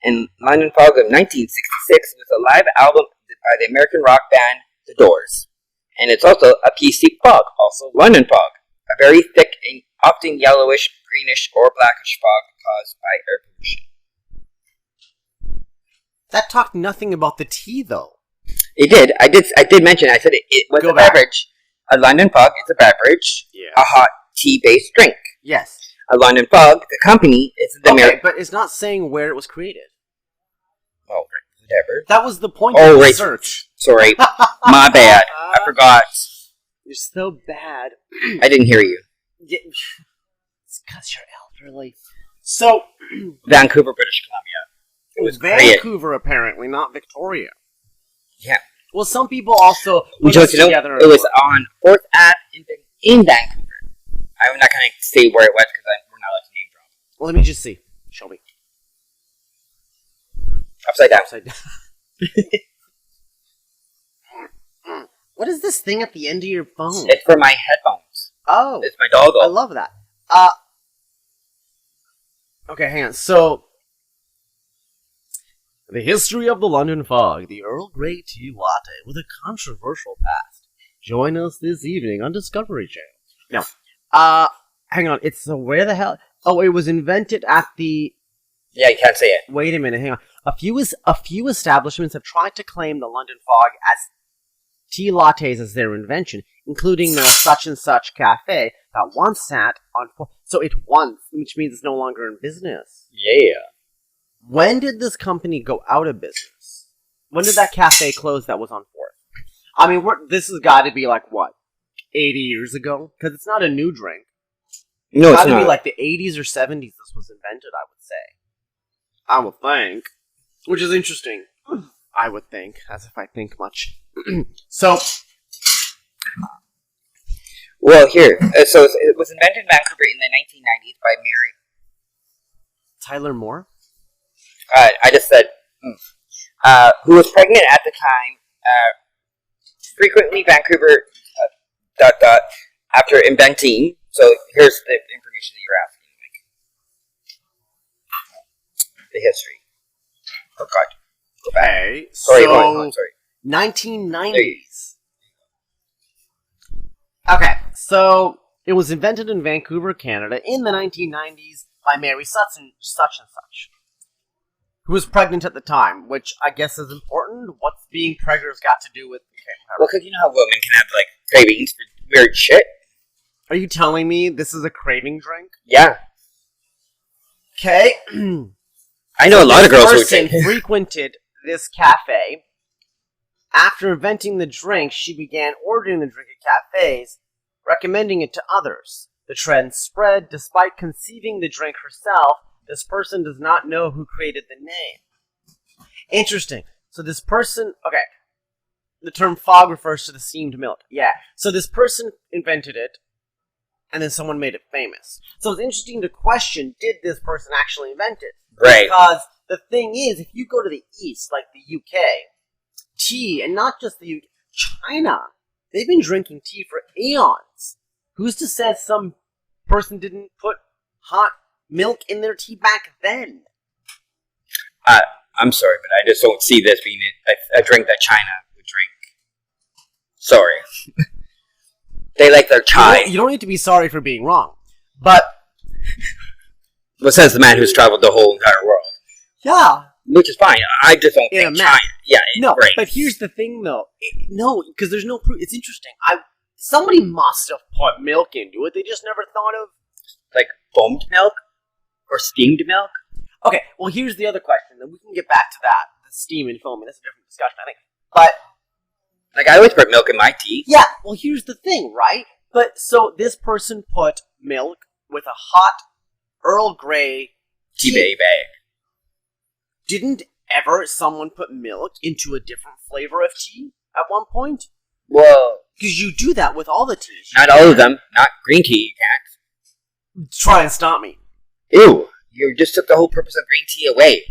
In London Fog of 1966 with a live album by the American rock band the Doors. And it's also a PC fog, also London fog. A very thick and often yellowish, greenish, or blackish fog caused by air pollution. That talked nothing about the tea, though. It did. I did mention. I said it was a beverage. A London fog is a beverage. Yeah. A hot tea-based drink. Yes. A London fog, the company, is the Okay, but it's not saying where it was created. Oh, whatever. That was the point of the search. Sorry. My bad. I forgot. You're so bad. I didn't hear you. Yeah, it's because you're elderly. So, Vancouver, British Columbia. It was Vancouver, apparently, not Victoria. Yeah. Well, some people also put Just us together. It was on 4th Ave in Vancouver. I'm not going to say where it was because we're not allowed to name drop. Well, let me just see. Show me. Upside down. Upside down. What is this thing at the end of your phone? It's for my headphones. Oh. It's my doggo. I love that. Okay, hang on. So, the history of the London fog, the Earl Grey tea latte with a controversial past. Join us this evening on Discovery Channel. No. Hang on. It's where the hell? Oh, it was invented at the. Yeah, you can't say it. Wait a minute. Hang on. A few establishments have tried to claim the London fog as tea lattes as their invention, including the such and such cafe that once sat on. So it once, which means it's no longer in business. Yeah. When did this company go out of business? When did that cafe close that was on 4th? I mean, this has got to be like, what, 80 years ago? Because it's not a new drink. No, It's it's got to not. be like the 80s or 70s this was invented, I would say. I would think. Which is interesting. I would think, as if I think much. So... Well, here. So it was invented in Vancouver in the 1990s by Mary... Tyler Moore? I just said... who was pregnant at the time. Frequently Vancouver... after inventing... So here's the information that you're asking. The history. Oh, God. Go back. Okay, Sorry, so... hold on, sorry. 1990s. Okay, so it was invented in Vancouver, Canada in the 1990s by Mary such and such, who was pregnant at the time, which I guess is important. What's being preggers got to do with... Well, because you know how women can have, like, cravings for weird shit? Are you telling me this is a craving drink? Yeah. Okay. I know a lot of girls who person take frequented this cafe. After inventing the drink, she began ordering the drink at cafes, recommending it to others. The trend spread. Despite conceiving the drink herself, this person does not know who created the name. Interesting. So this person... Okay. The term fog refers to the steamed milk. Yeah. So this person invented it, and then someone made it famous. So it's interesting to question, did this person actually invent it? Right. Because the thing is, if you go to the East, like the UK, tea, and not just the UK, China, they've been drinking tea for eons. Who's to say some person didn't put hot milk in their tea back then? I'm sorry, but I just don't see this being a drink that China would drink. Sorry. They like their chai. You don't need to be sorry for being wrong. But... What says the man who's traveled the whole entire world? Yeah. Which is fine. I just don't In think a map. China... Yeah, No, right. but here's the thing, though. No, because there's no proof. It's interesting. Somebody must have put milk into it. They just never thought of... Like foamed milk? Or steamed milk? Okay, well, here's the other question. Then we can get back to that. The steam and foaming. That's a different discussion, I think. But... Like, I always put milk in my tea. Yeah, well, here's the thing, right? But, so, this person put milk with a hot Earl Grey Tea bag. Didn't ever someone put milk into a different flavor of tea at one point? Well... Because you do that with all the teas. Not all of them. Not green tea, you can't. Try and stop me. Ew. You just took the whole purpose of green tea away.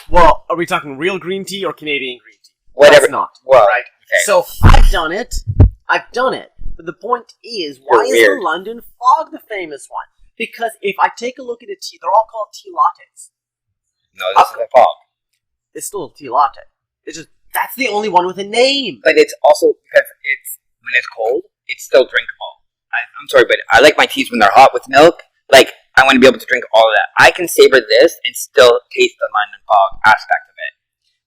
Well, are we talking real green tea or Canadian green tea? Whatever. That's not. Well, right? okay. So, I've done it. But the point is, why is the London fog the famous one? Because if I take a look at a tea, they're all called tea lattes. No, this is a fog. It's still a tea latte. It's just That's the only one with a name. But it's also because when it's cold, it's still drinkable. I'm sorry, but I like my teas when they're hot with milk. Like, I want to be able to drink all of that. I can savor this and still taste the London fog aspect of it.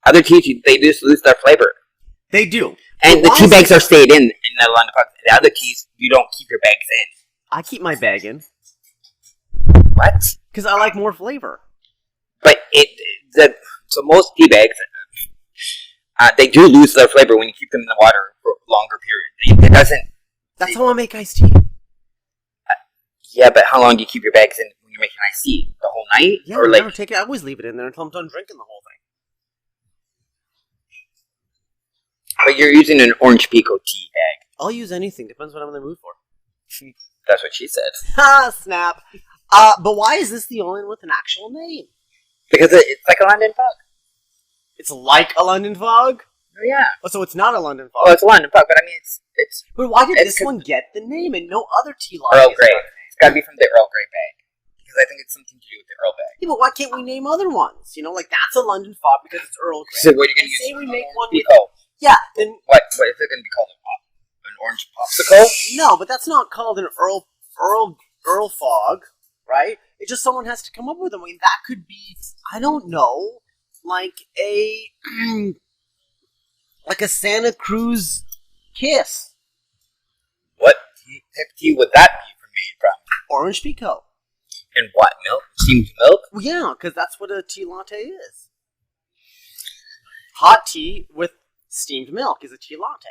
Other teas, they just lose their flavor. They do. And the tea bags are stayed in the London fog. The other teas, you don't keep your bags in. I keep my bag in. What? Because I like more flavor. But so most tea bags, they do lose their flavor when you keep them in the water for a longer period. It doesn't. That's how I make iced tea. Yeah, but how long do you keep your bags in when you're making iced tea? The whole night? Yeah, or I like never take it. I always leave it in there until I'm done drinking the whole thing. But you're using an orange pico tea bag. I'll use anything. Depends what I'm in the mood for. That's what she said. Ha! Snap. But why is this the only one with an actual name? Because it's like a London fog. It's like a London fog? Oh, yeah. Oh, so it's not a London fog. Oh, it's a London fog, but I mean, it's But why did this one get the name and no other tea latte? Earl Grey. It's got to be from the Earl Grey bag. Because I think it's something to do with the Earl bag. Yeah, but why can't we name other ones? You know, like that's a London fog because it's Earl Grey. So what are you going to use? Say we make one with... Pico. Yeah, then... What is it going to be called? An orange popsicle? No, but that's not called an Earl fog, right? It just someone has to come up with them. I mean, that could be, I don't know, like a like a Santa Cruz kiss. What type of tea would that be made from? Orange pico. And what, milk? Steamed milk? Well, yeah, because that's what a tea latte is. Hot tea with steamed milk is a tea latte.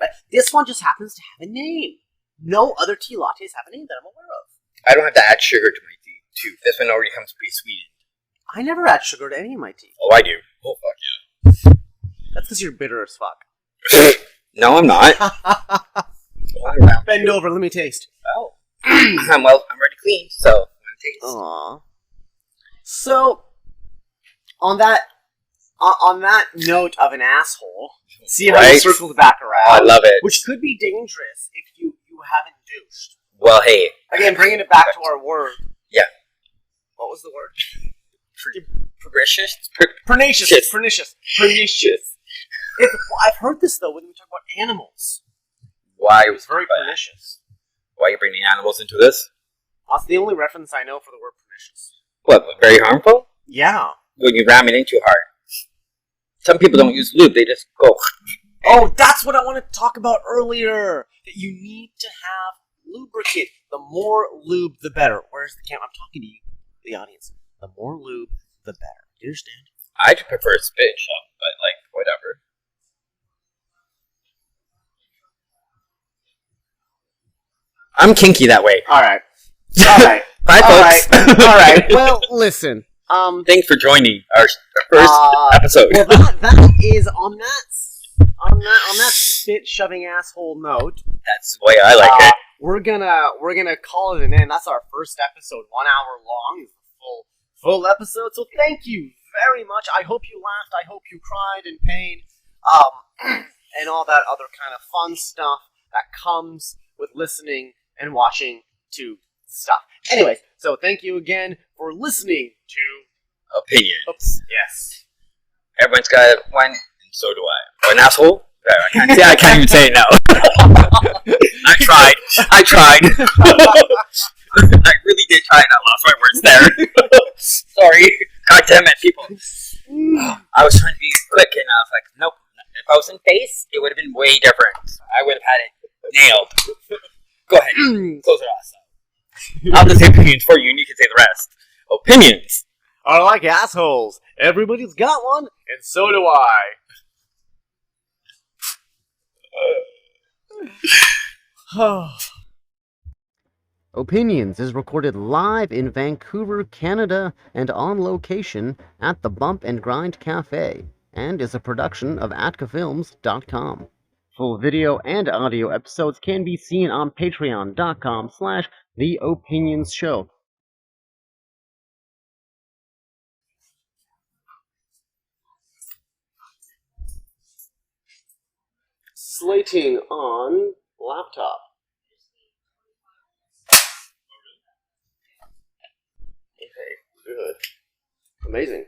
But this one just happens to have a name. No other tea lattes have a name that I'm aware of. I don't have to add sugar to my tea, too. This one already comes pre-sweetened. I never add sugar to any of my tea. Oh, I do. Oh, fuck yeah. That's because you're bitter as fuck. No, I'm not. Bend over, let me taste. Oh. I'm ready clean, so I'm going to taste. Aww. So, on that note of an asshole, see how it circles back around. Oh, I love it. Which could be dangerous if you haven't douched. Well, hey. Again, bringing it back to our word. Yeah. What was the word? Pernicious? Pernicious. I've heard this, though, when we talk about animals. Why? It was very pernicious. Why are you bringing animals into this? That's the only reference I know for the word pernicious. What, very harmful? Yeah. When you ram it in too hard. Some people don't use lube, they just go. Oh, that's what I wanted to talk about earlier. That you need to have lubricant. The more lube, the better. Where's the camera? I'm talking to you, the audience. The more lube, the better. Do you understand? I prefer spit shop, but whatever. I'm kinky that way. All right. Bye, folks. All right. Well, listen. Thanks for joining our first episode. Well, that is on that spit shoving asshole note. That's the way I like it. We're gonna call it an end. That's our first episode, 1 hour long, full episode. So thank you very much. I hope you laughed. I hope you cried in pain, and all that other kind of fun stuff that comes with listening and watching to stuff. Anyways, so thank you again for listening to Opinions. Oops. Yes. Everyone's got one, and so do I. Or an asshole? I can't even say it now. I tried. I really did try, and I lost my words there. Sorry. God damn it, people. I was trying to be quick, and I was like, nope. If I was in face, it would have been way different. I would have had it nailed. Go ahead. Close it off. I'll just say opinions for you, and you can say the rest. Opinions are like assholes. Everybody's got one, and so do I. Opinions is recorded live in Vancouver, Canada, and on location at the Bump and Grind Cafe, and is a production of atkafilms.com. Full video and audio episodes can be seen on patreon.com/theopinionsshow. Slating on laptop. Okay, good. Amazing.